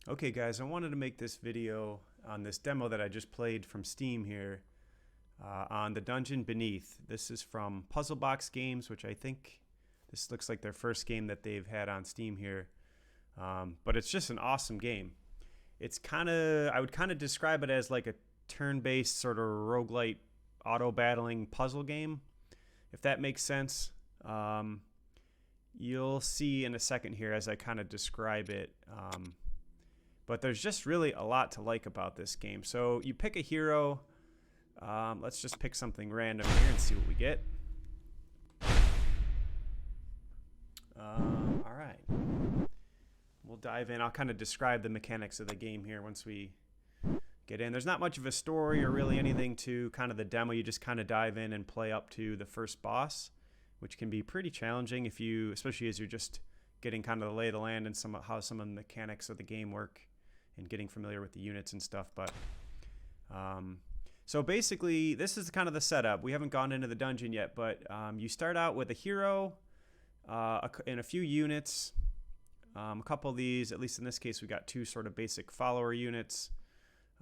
Okay guys, I wanted to make this video on this demo that I just played from Steam here on the Dungeon Beneath. This is from Puzzlebox Games, which I think this looks like their first game that they've had on Steam here. But it's just an awesome game. It's I would kind of describe it as like a turn-based sort of roguelite auto-battling puzzle game, if that makes sense. You'll see in a second here as I kind of describe it. But there's just really a lot to like about this game. So you pick a hero. Let's just pick something random here and see what we get. All right. We'll dive in. I'll kind of describe the mechanics of the game here once we get in. There's not much of a story or really anything to kind of the demo. You just kind of dive in and play up to the first boss, which can be pretty challenging if you, especially as you're just getting kind of the lay of the land and how some of the mechanics of the game work and getting familiar with the units and stuff. But so basically this is kind of the setup. We haven't gone into the dungeon yet, but you start out with a hero and a few units. A couple of these, at least in this case, we got two sort of basic follower units,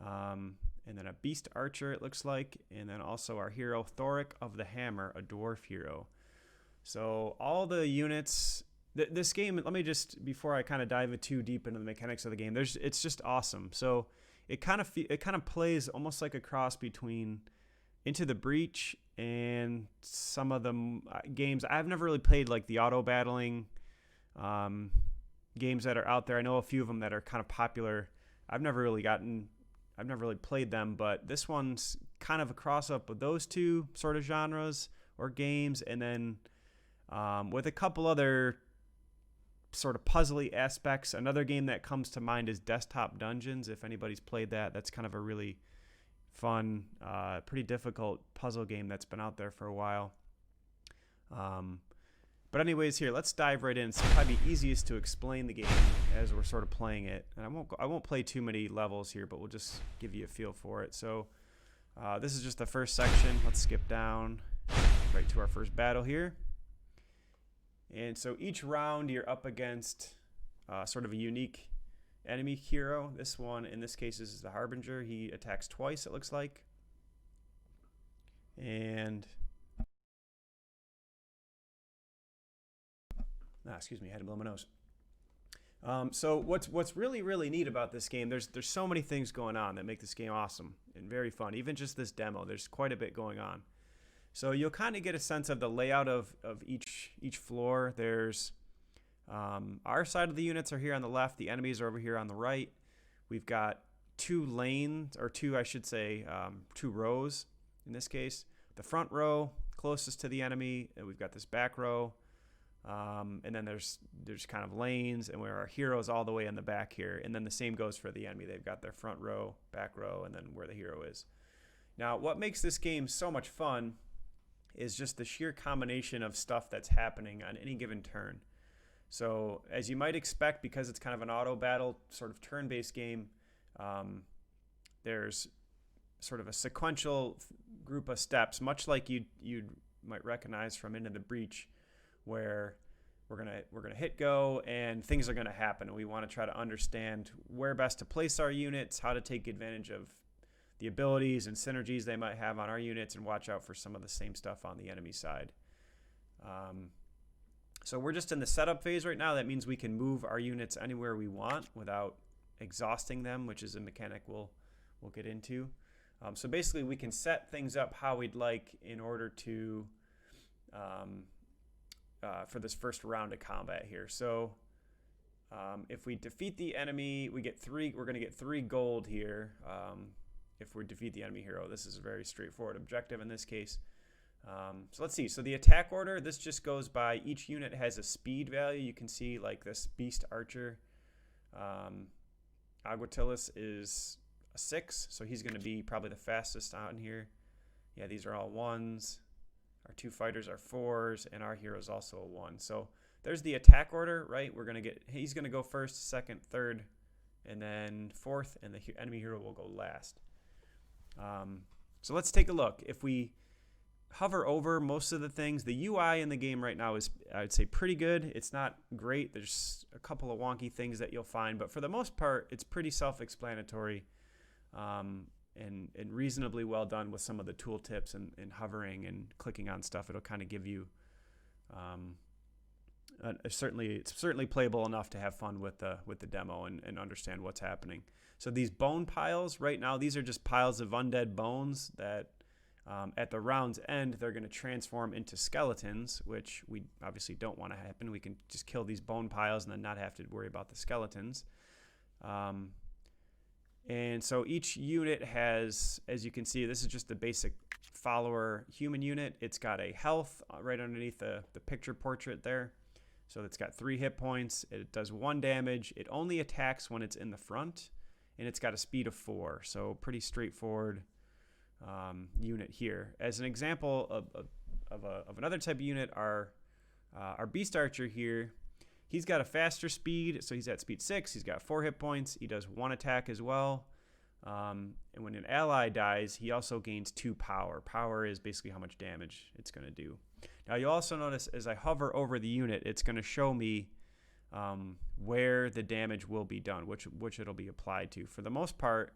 and then a beast archer, it looks like, and then also our hero Thoric of the Hammer, a dwarf hero. So all the units, this game, let me just, before I kind of dive too deep into the mechanics of the game, it's just awesome. So it kind of plays almost like a cross between Into the Breach and some of the games. I've never really played like the auto battling games that are out there. I know a few of them that are kind of popular. I've never really played them, but this one's kind of a cross up with those two sort of genres or games, and then with a couple other sort of puzzly aspects. Another game that comes to mind is Desktop Dungeons. If anybody's played that, that's kind of a really fun, pretty difficult puzzle game that's been out there for a while. But anyways, here, let's dive right in. It's probably easiest to explain the game as we're sort of playing it. And I won't play too many levels here, but we'll just give you a feel for it. So this is just the first section. Let's skip down right to our first battle here. And so each round you're up against sort of a unique enemy hero. This one, in this case, is the Harbinger. He attacks twice, it looks like. And excuse me, I had to blow my nose. So what's really neat about this game, there's so many things going on that make this game awesome and very fun. Even just this demo, there's quite a bit going on. So you'll kind of get a sense of the layout of each floor. There's our side of the units are here on the left. The enemies are over here on the right. We've got two lanes, or two, I should say, two rows in this case. The front row closest to the enemy, and we've got this back row. And then there's kind of lanes, and where our heroes all the way in the back here. And then the same goes for the enemy. They've got their front row, back row, and then where the hero is. Now, what makes this game so much fun is just the sheer combination of stuff that's happening on any given turn. So as you might expect, because it's kind of an auto battle sort of turn-based game, there's sort of a sequential group of steps, much like you might recognize from Into the Breach, where we're gonna hit go and things are gonna happen, and we want to try to understand where best to place our units, how to take advantage of the abilities and synergies they might have on our units, and watch out for some of the same stuff on the enemy side. So we're just in the setup phase right now. That means we can move our units anywhere we want without exhausting them, which is a mechanic we'll get into. So basically we can set things up how we'd like in order to for this first round of combat here. So if we defeat the enemy, we're going to get 3 gold here. If we defeat the enemy hero, this is a very straightforward objective in this case. So let's see. So the attack order, this just goes by each unit has a speed value. You can see like this beast archer. Aguatilis is a 6, so he's going to be probably the fastest on here. Yeah, these are all 1s. Our 2 fighters are 4s, and our hero is also a 1. So there's the attack order, right? He's going to go first, second, third, and then fourth, and the enemy hero will go last. So let's take a look. If we hover over most of the things. The UI in the game right now is, I would say, pretty good. It's not great. There's a couple of wonky things that you'll find, but for the most part, it's pretty self-explanatory and reasonably well done with some of the tooltips and hovering and clicking on stuff. It'll kind of give you it's certainly playable enough to have fun with the demo and understand what's happening. So these bone piles right now, these are just piles of undead bones that at the round's end, they're going to transform into skeletons, which we obviously don't want to happen. We can just kill these bone piles and then not have to worry about the skeletons. And so each unit has, as you can see, this is just the basic follower human unit. It's got a health right underneath the picture portrait there. So it's got 3 hit points. It does 1 damage. It only attacks when it's in the front. And it's got a speed of 4. So pretty straightforward unit here. As an example of another type of unit, our Beast Archer here, he's got a faster speed, so he's at speed 6. He's got 4 hit points. He does 1 attack as well. And when an ally dies, he also gains 2 power. Power is basically how much damage it's going to do. Now you'll also notice as I hover over the unit, it's going to show me where the damage will be done, which it'll be applied to. For the most part,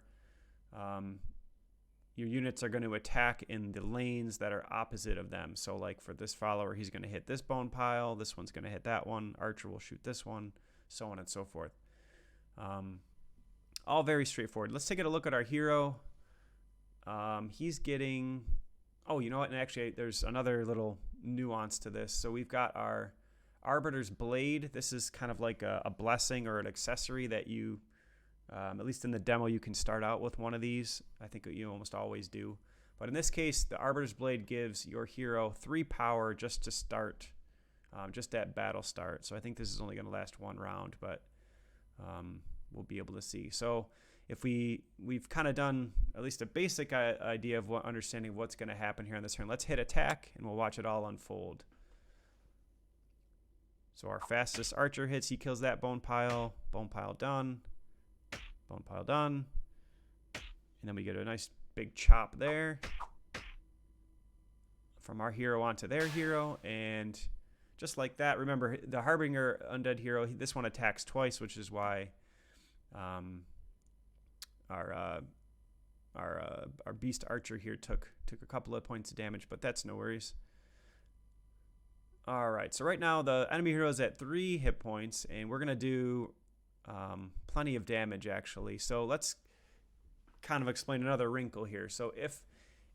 your units are going to attack in the lanes that are opposite of them. So like for this follower, he's going to hit this bone pile. This one's going to hit that one. Archer will shoot this one, so on and so forth. All very straightforward. Let's take a look at our hero. He's getting... Oh, you know what? And actually, there's another little nuance to this. So we've got our Arbiter's Blade. This is kind of like a blessing or an accessory that you... at least in the demo, you can start out with one of these. I think you almost always do. But in this case, the Arbiter's Blade gives your hero 3 power just to start, just at battle start. So I think this is only going to last 1 round, but we'll be able to see. So if we've kind of done at least a basic idea of understanding what's going to happen here on this turn. Let's hit attack, and we'll watch it all unfold. So our fastest archer hits. He kills that bone pile. Bone pile done. Bone pile done. And then we get a nice big chop there from our hero onto their hero. And just like that, remember the Harbinger Undead hero, this one attacks twice, which is why our Beast Archer here took a couple of points of damage, but that's no worries. All right, so right now the enemy hero is at 3 hit points, and we're going to do plenty of damage actually. So let's kind of explain another wrinkle here. So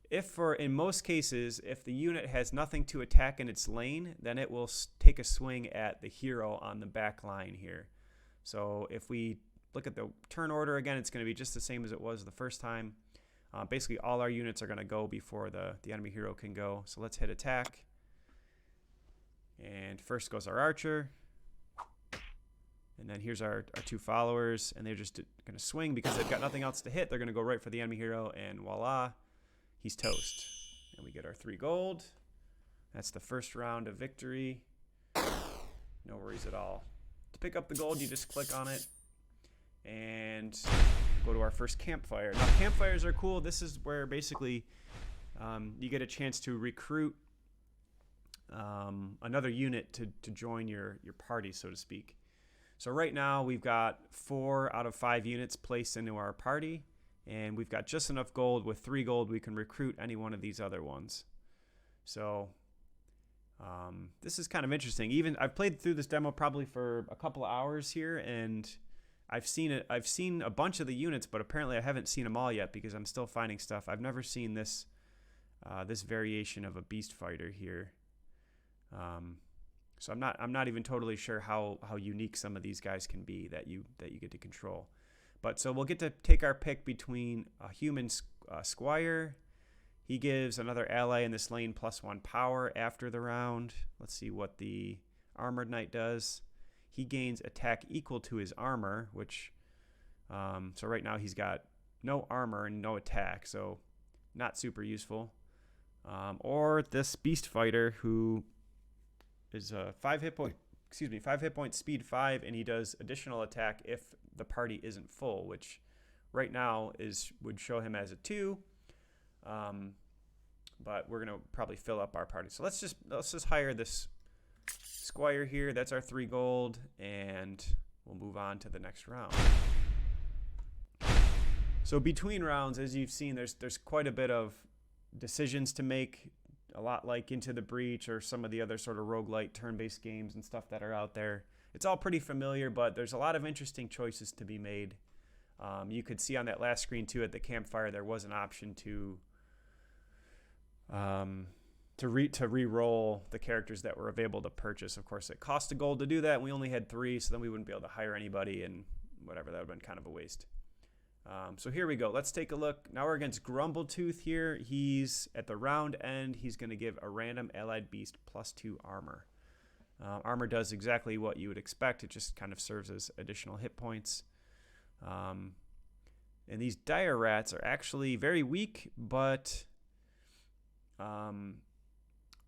in most cases, if the unit has nothing to attack in its lane, then it will take a swing at the hero on the back line here. So if we look at the turn order again, it's going to be just the same as it was the first time. Basically all our units are going to go before the enemy hero can go. So let's hit attack. And first goes our archer. And then here's our 2 followers, and they're just going to swing because they've got nothing else to hit. They're going to go right for the enemy hero, and voila, he's toast. And we get our 3 gold. That's the first round of victory. No worries at all. To pick up the gold, you just click on it and go to our first campfire. Now, campfires are cool. This is where basically you get a chance to recruit another unit to join your party, so to speak. So right now we've got 4 out of 5 units placed into our party, and we've got just enough gold. With 3 gold, we can recruit any one of these other ones. So this is kind of interesting. I've played through this demo probably for a couple of hours here, and I've seen a bunch of the units, but apparently I haven't seen them all yet because I'm still finding stuff. I've never seen this this variation of a beast fighter here. So I'm not even totally sure how unique some of these guys can be that you get to control. But so we'll get to take our pick between a human squire. He gives another ally in this lane +1 power after the round. Let's see what the armored knight does. He gains attack equal to his armor, which so right now he's got no armor and no attack, so not super useful. Or this beast fighter who is 5 hit point speed 5, and he does additional attack if the party isn't full, which right now would show him as a 2. but we're gonna probably fill up our party. So let's just hire this squire here. That's our 3 gold, and we'll move on to the next round. So between rounds, as you've seen, there's quite a bit of decisions to make, a lot like Into the Breach or some of the other sort of roguelite turn-based games and stuff that are out there. It's all pretty familiar, but there's a lot of interesting choices to be made. You could see on that last screen too at the campfire there was an option to re-roll the characters that were available to purchase. Of course, it cost a gold to do that, and we only had 3, so then we wouldn't be able to hire anybody, and whatever, that would have been kind of a waste. So here we go. Let's take a look. Now we're against Grumbletooth here. He's at the round end. He's going to give a random allied beast +2 armor. Armor does exactly what you would expect. It just kind of serves as additional hit points. And these dire rats are actually very weak, but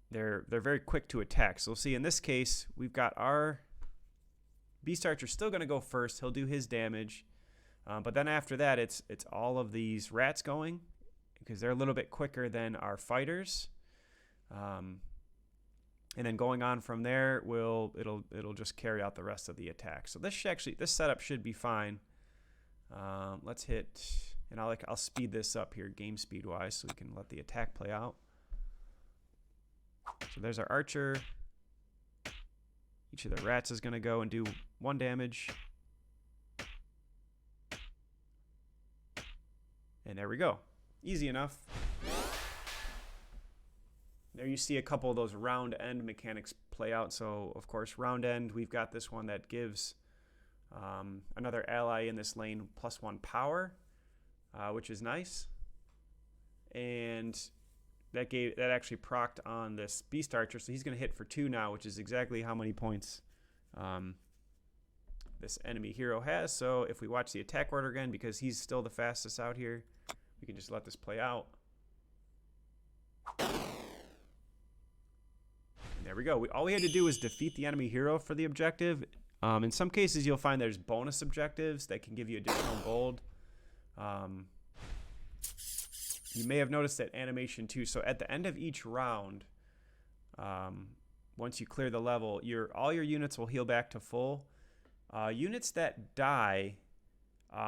they're very quick to attack. So we'll see in this case, we've got our Beast Archer still going to go first. He'll do his damage. But then after that, it's all of these rats going, because they're a little bit quicker than our fighters. And then going on from there, it'll just carry out the rest of the attack. So this setup should be fine. Let's hit, and I'll speed this up here game speed wise, so we can let the attack play out. So there's our archer. Each of the rats is going to go and do 1 damage. And there we go. Easy enough. There you see a couple of those round end mechanics play out. So, of course, round end, we've got this one that gives another ally in this lane +1 power, which is nice. And that actually procced on this Beast Archer, so he's going to hit for 2 now, which is exactly how many points this enemy hero has. So if we watch the attack order again, because he's still the fastest out here, we can just let this play out. And there we go. All we had to do was defeat the enemy hero for the objective. In some cases, you'll find there's bonus objectives that can give you additional gold. You may have noticed that animation too. So at the end of each round, once you clear the level, all your units will heal back to full. Units that die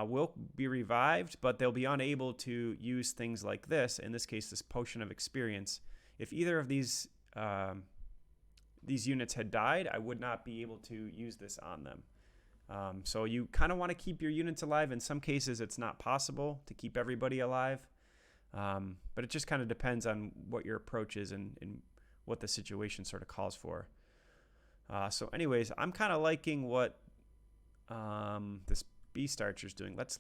will be revived, but they'll be unable to use things like this. In this case, this potion of experience. If either of these units had died, I would not be able to use this on them. So you kind of want to keep your units alive. In some cases, it's not possible to keep everybody alive, but it just kind of depends on what your approach is and what the situation sort of calls for. So anyways, I'm kind of liking what this Beast Archer's doing. Let's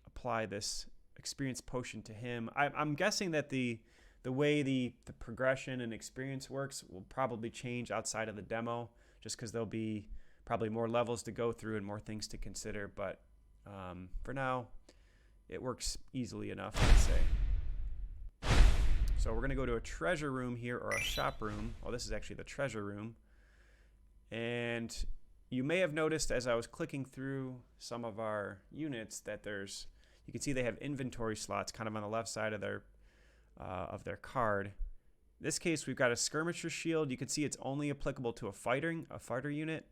apply this experience potion to him. I'm guessing that the way the progression and experience works will probably change outside of the demo, just because there'll be probably more levels to go through and more things to consider. But for now, it works easily enough, I'd say. So we're going to go to a treasure room here, or a shop room. Well, this is actually the treasure room. And you may have noticed as I was clicking through some of our units that you can see they have inventory slots kind of on the left side of their card. In this case, we've got a skirmisher shield. You can see it's only applicable to a fighter unit.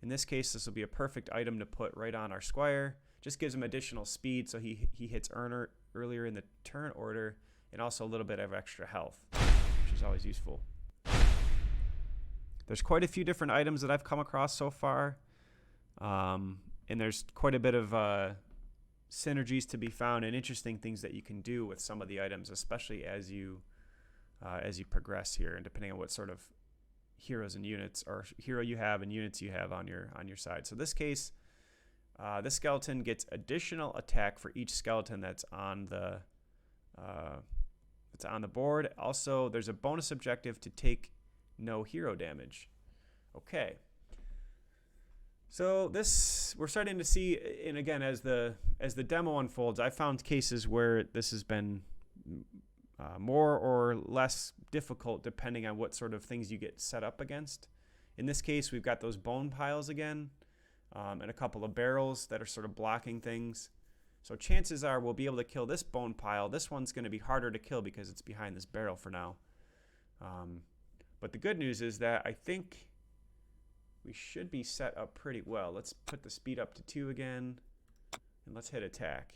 In this case, this will be a perfect item to put right on our squire. Just gives him additional speed, so he hits earlier in the turn order, and also a little bit of extra health, which is always useful. There's quite a few different items that I've come across so far, and there's quite a bit of synergies to be found and interesting things that you can do with some of the items, especially as you progress here, and depending on what sort of heroes and units, or hero you have and units you have on your side. So this case, this skeleton gets additional attack for each skeleton that's on the board. Also, there's a bonus objective to take no hero damage. Okay. So we're starting to see, and again, as the demo unfolds, I found cases where this has been more or less difficult depending on what sort of things you get set up against. In this case, we've got those bone piles again, and a couple of barrels that are sort of blocking things. So chances are we'll be able to kill this bone pile. This one's going to be harder to kill because it's behind this barrel for now. But the good news is that I think we should be set up pretty well. Let's put the speed up to 2 again, and let's hit attack.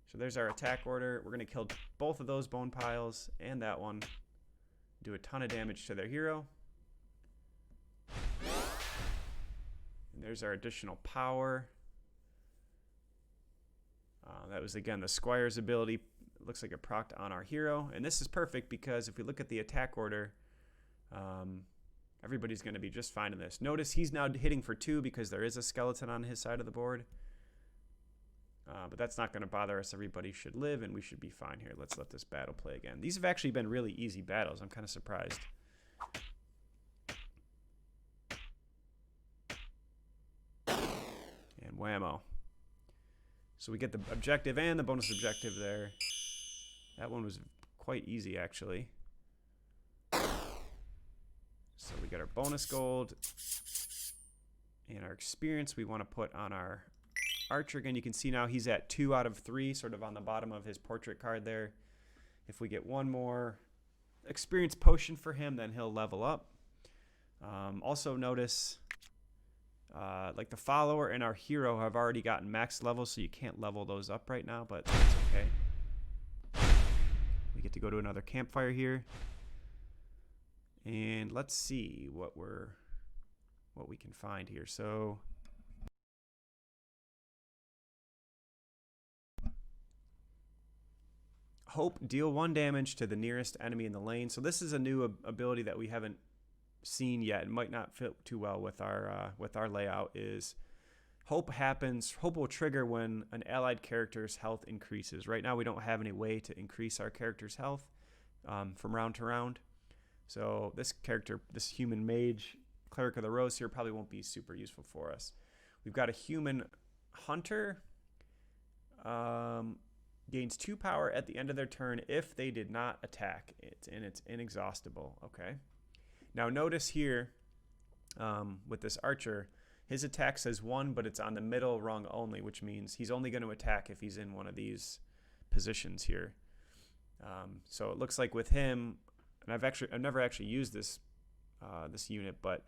So there's our attack order. We're going to kill both of those bone piles and that one. Do a ton of damage to their hero. And there's our additional power. That was, again, the Squire's ability. It looks like it procced on our hero. And this is perfect because if we look at the attack order, everybody's going to be just fine in this. Notice he's now hitting for 2 because there is a skeleton on his side of the board. But that's not going to bother us. Everybody should live, and we should be fine here. Let's let this battle play again. These have actually been really easy battles. I'm kind of surprised. And whammo. So we get the objective and the bonus objective there. That one was quite easy, actually. So we got our bonus gold and our experience we want to put on our archer. Again, you can see now he's at 2 out of 3, sort of on the bottom of his portrait card there. If we get one more experience potion for him, then he'll level up. Also notice, like the follower and our hero have already gotten max levels, so you can't level those up right now, but that's okay. We get to go to another campfire here. And let's see what we can find here. So Hope, deal 1 damage to the nearest enemy in the lane. So this is a new ability that we haven't seen yet. It might not fit too well with our layout. Is Hope will trigger when an allied character's health increases. Right now we don't have any way to increase our character's health from round to round. So this character, this human mage, Cleric of the Rose here, probably won't be super useful for us. We've got a human hunter. Gains 2 power at the end of their turn if they did not attack. It's inexhaustible. Okay. Now notice here with this archer, his attack says 1, but it's on the middle rung only, which means he's only going to attack if he's in one of these positions here. So it looks like with him, and I've never actually used this this unit, but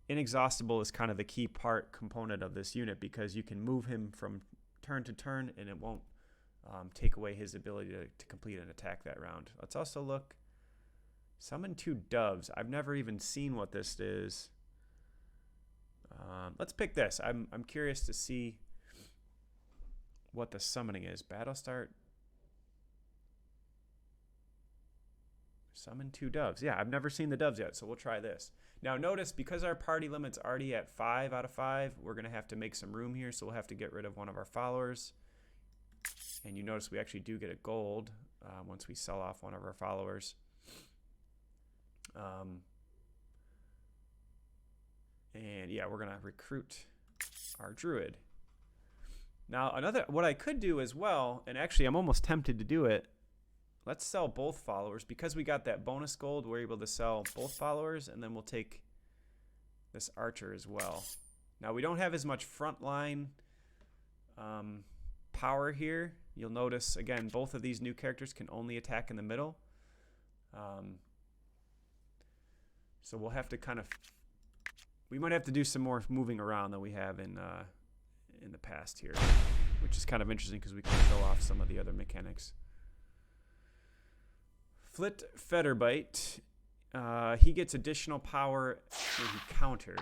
inexhaustible is kind of the key component of this unit because you can move him from turn to turn and it won't take away his ability to complete an attack that round. Let's also look. Summon 2 doves. I've never even seen what this is. Let's pick this. I'm curious to see what the summoning is. Battle start. Summon 2 doves. Yeah, I've never seen the doves yet, so we'll try this. Now notice, because our party limit's already at 5 out of 5, we're going to have to make some room here, so we'll have to get rid of one of our followers. And you notice we actually do get a gold once we sell off one of our followers. And yeah, we're going to recruit our druid. Now what I could do as well, and actually I'm almost tempted to do it, let's sell both followers. Because we got that bonus gold, we're able to sell both followers, and then we'll take this archer as well. Now we don't have as much frontline power here. You'll notice, again, both of these new characters can only attack in the middle. So we'll have to we might have to do some more moving around than we have in the past here, which is kind of interesting because we can show off some of the other mechanics. Flit Fetterbite. He gets additional power when he counters.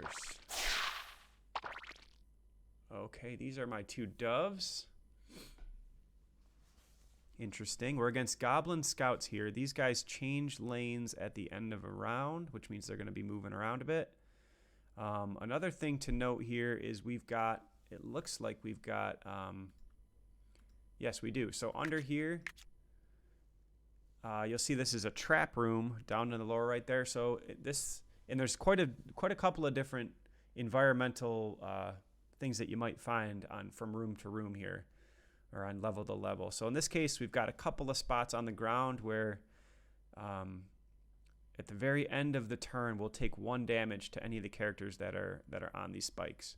Okay, these are my 2 doves. Interesting. We're against Goblin Scouts here. These guys change lanes at the end of a round, which means they're going to be moving around a bit. Another thing to note here is it looks like we've got, yes, we do. So under here, you'll see this is a trap room down in the lower right there. So and there's quite a couple of different environmental things that you might find from room to room here, or on level to level. So in this case, we've got a couple of spots on the ground where at the very end of the turn, we'll take 1 damage to any of the characters that are on these spikes.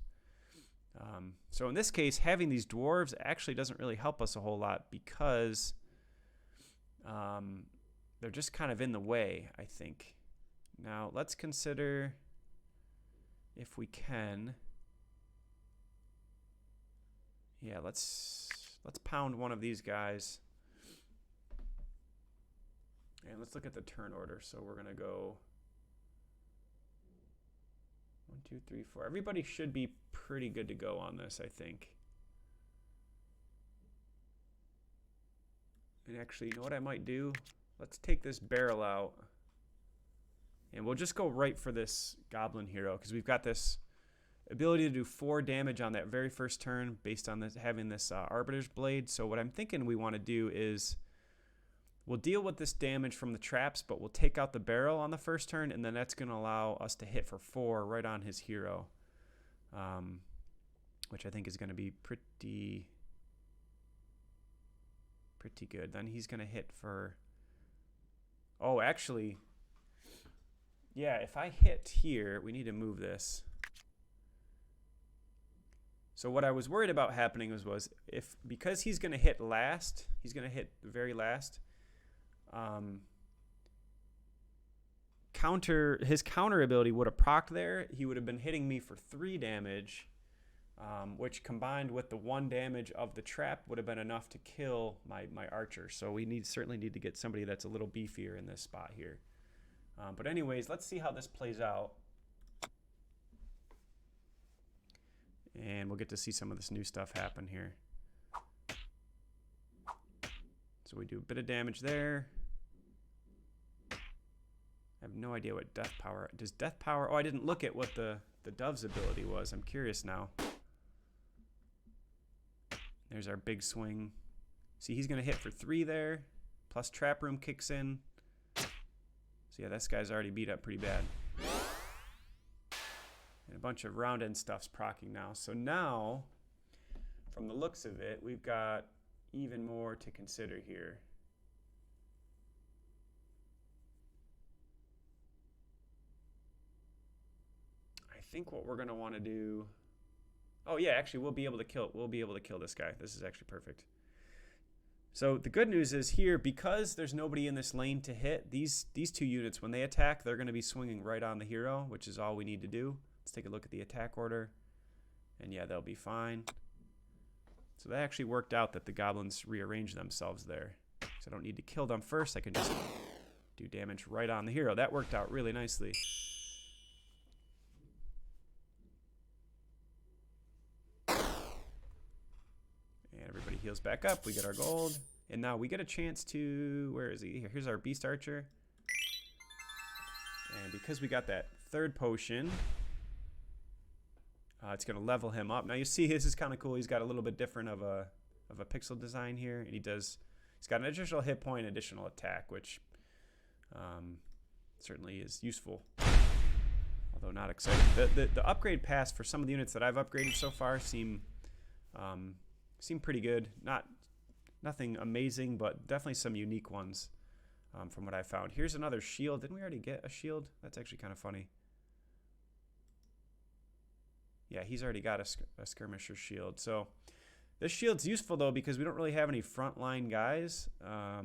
So in this case, having these dwarves actually doesn't really help us a whole lot because they're just kind of in the way, I think. Now let's consider if we can. Yeah, let's pound one of these guys. And let's look at the turn order. So we're gonna go 1, 2, 3, 4. Everybody should be pretty good to go on this, I think. And actually, you know what I might do? Let's take this barrel out. And we'll just go right for this goblin hero because we've got this ability to do 4 damage on that very first turn based on this, having this Arbiter's Blade. So what I'm thinking we want to do is we'll deal with this damage from the traps, but we'll take out the barrel on the first turn, and then that's going to allow us to hit for 4 right on his hero, which I think is going to be pretty good. Then he's going to hit for... Oh, actually... Yeah, if I hit here, we need to move this. So what I was worried about happening was if, because he's going to hit last, he's going to hit the very last, his counter ability would have procced there. He would have been hitting me for 3 damage, which combined with the 1 damage of the trap would have been enough to kill my archer. So we certainly need to get somebody that's a little beefier in this spot here. But anyways, let's see how this plays out. And we'll get to see some of this new stuff happen here. So we do a bit of damage there. I have no idea what death power... Does death power... Oh, I didn't look at what the dove's ability was. I'm curious now. There's our big swing. See, he's going to hit for 3 there. Plus trap room kicks in. So yeah, this guy's already beat up pretty bad. And a bunch of round end stuff's proccing now. So now, from the looks of it, we've got even more to consider here. I think what we're going to want to do... Oh yeah, actually we'll be able to kill this guy. This is actually perfect. So the good news is here, because there's nobody in this lane to hit, these 2 units, when they attack, they're going to be swinging right on the hero, which is all we need to do. Let's take a look at the attack order. And yeah, they'll be fine. So that actually worked out that the goblins rearranged themselves there. So I don't need to kill them first. I can just do damage right on the hero. That worked out really nicely. Everybody heals back up. We get our gold. And now we get a chance to... Where is he? Here's our Beast Archer. And because we got that 3rd potion, it's going to level him up. Now you see this is kind of cool. He's got a little bit different of a pixel design here. And he's got an additional hit point, additional attack, which certainly is useful. Although not exciting. The upgrade paths for some of the units that I've upgraded so far seem pretty good. Nothing amazing, but definitely some unique ones from what I found. Here's another shield. Didn't we already get a shield? That's actually kind of funny. Yeah, he's already got a skirmisher shield. So this shield's useful, though, because we don't really have any frontline guys. I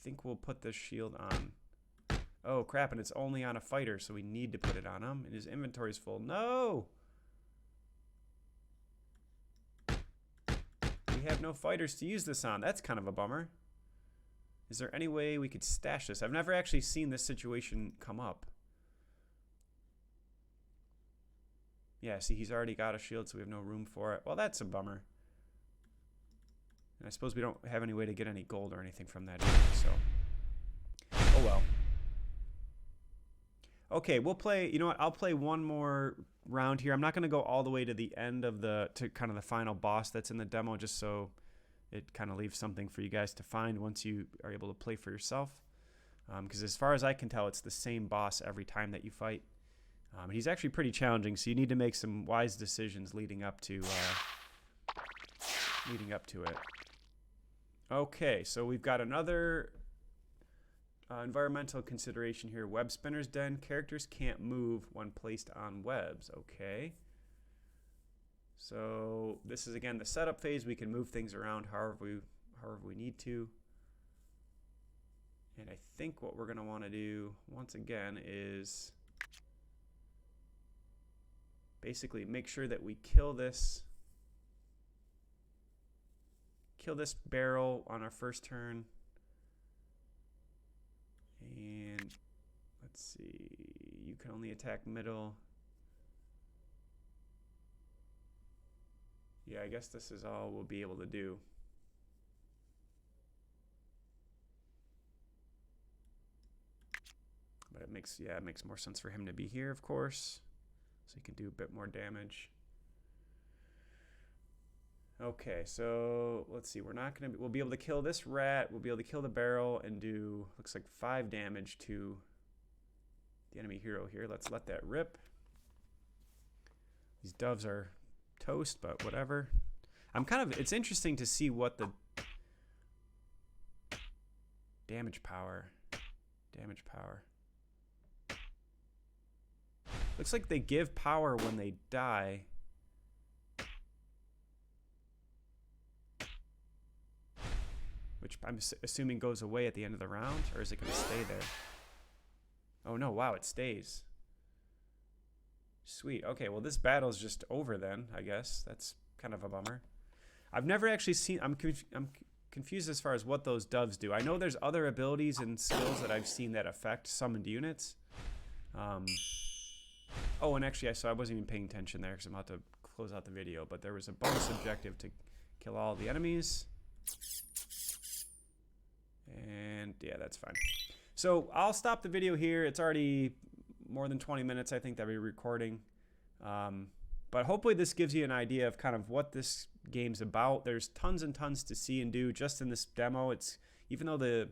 think we'll put this shield on. Oh, crap, and it's only on a fighter, so we need to put it on him. And his inventory's full. No! We have no fighters to use this on. That's kind of a bummer. Is there any way we could stash this? I've never actually seen this situation come up. Yeah, see, he's already got a shield, so we have no room for it. Well, that's a bummer. And I suppose we don't have any way to get any gold or anything from that either, so... Oh, well. Okay, we'll play... You know what? I'll play one more round here. I'm not going to go all the way to the end of to kind of the final boss that's in the demo, just so it kind of leaves something for you guys to find once you are able to play for yourself. Because as far as I can tell, it's the same boss every time that you fight. He's actually pretty challenging, so you need to make some wise decisions leading up to it. Okay, so we've got another environmental consideration here. Web spinner's den. Characters can't move when placed on webs. Okay. So this is again the setup phase. We can move things around however we need to. And I think what we're going to want to do once again is basically make sure that we kill this barrel on our first turn. And let's see, you can only attack middle. Yeah, I guess this is all we'll be able to do. But it makes more sense for him to be here, of course, so he can do a bit more damage. Okay, so let's see. We'll be able to kill this rat. We'll be able to kill the barrel and do, looks like 5 damage to the enemy hero here. Let's let that rip. These doves are toast, but whatever. It's interesting to see what the damage power. Looks like they give power when they die. Which I'm assuming goes away at the end of the round, or is it going to stay there? Oh no, wow, it stays. Sweet. Okay, well this battle's just over then, I guess. That's kind of a bummer. I've never actually seen, I'm confused as far as what those doves do. I know there's other abilities and skills that I've seen that affect summoned units. Oh, and actually, I wasn't even paying attention there because I'm about to close out the video, but there was a bonus objective to kill all the enemies. And yeah, that's fine. So I'll stop the video here. It's already more than 20 minutes, I think, that we're recording. But hopefully this gives you an idea of kind of what this game's about. There's tons and tons to see and do just in this demo. It's, even though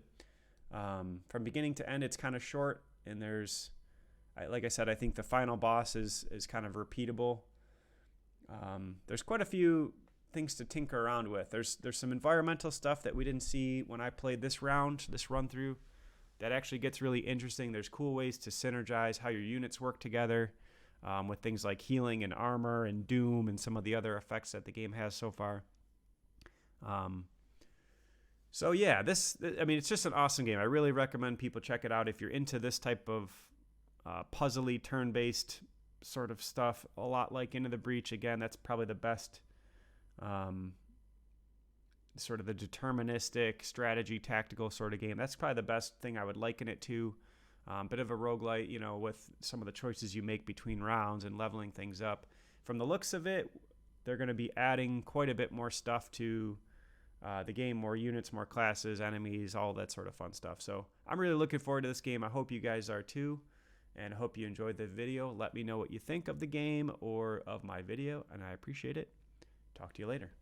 from beginning to end, it's kind of short, and like I said, I think the final boss is kind of repeatable. There's quite a few things to tinker around with. There's some environmental stuff that we didn't see when I played this run through. That actually gets really interesting. There's cool ways to synergize how your units work together with things like healing and armor and doom and some of the other effects that the game has so far. So yeah, it's just an awesome game. I really recommend people check it out if you're into this type of puzzly turn-based sort of stuff, a lot like Into the Breach. Again, that's probably the best sort of the deterministic strategy tactical sort of game. That's probably the best thing I would liken it to. Bit of a roguelite, with some of the choices you make between rounds and leveling things up. From the looks of it, they're going to be adding quite a bit more stuff to the game, more units, more classes, enemies, all that sort of fun stuff. So I'm really looking forward to this game. I hope you guys are too. And I hope you enjoyed the video. Let me know what you think of the game or of my video, and I appreciate it. Talk to you later.